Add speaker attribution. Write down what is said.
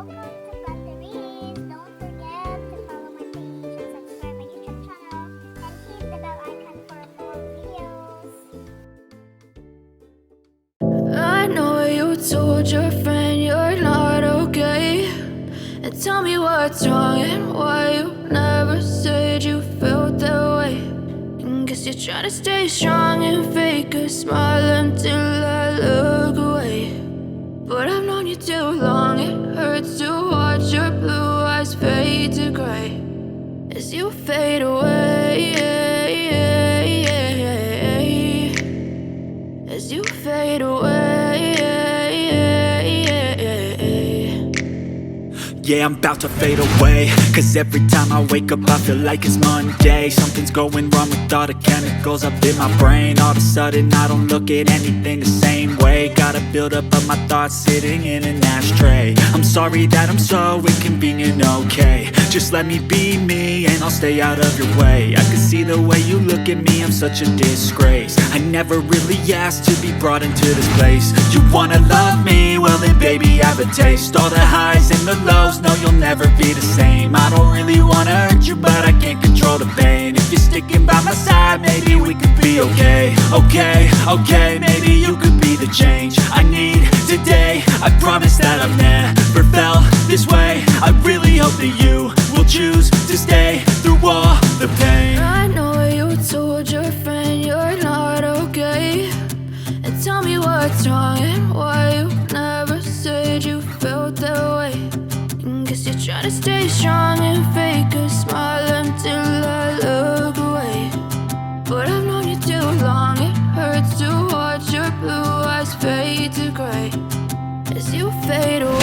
Speaker 1: welcome to Planterist. Don't forget to follow my page and subscribe my YouTube channel and hit the bell icon for more videos.
Speaker 2: I know you told your friend you're not okay, and tell me what's wrong and why you never said you felt that way. And guess you're trying to stay strong and fake a smile until I look away. But I've known you too long, it hurts to watch your blue eyes fade to gray as you fade away, as you fade away.
Speaker 3: Yeah, I'm about to fade away, cause every time I wake up I feel like it's Monday. Something's going wrong with all the chemicals up in my brain. All of a sudden I don't look at anything the same way. Gotta build up of my thoughts sitting in an ashtray. I'm sorry that I'm so inconvenient, okay. Just let me be me and I'll stay out of your way. I can see the way you look at me, I'm such a disgrace. I never really asked to be brought into this place. You wanna love me? Well then baby I have a taste. All the highs and the lows, no you'll never be the same. I don't really wanna hurt you but I can't control the pain. If you're sticking by my side maybe we could be okay. Okay, maybe you could be the change I need today. I promise that I've never felt this way. I really hope that you will choose to stay through all the pain.
Speaker 2: I know you told your friend you're not okay, and tell me what's wrong and why you never said you felt that way. And guess you're trying to stay strong and fake a smile until I look away. But I've known you too long, it hurts to watch your blue eyes fade to gray as you fade away.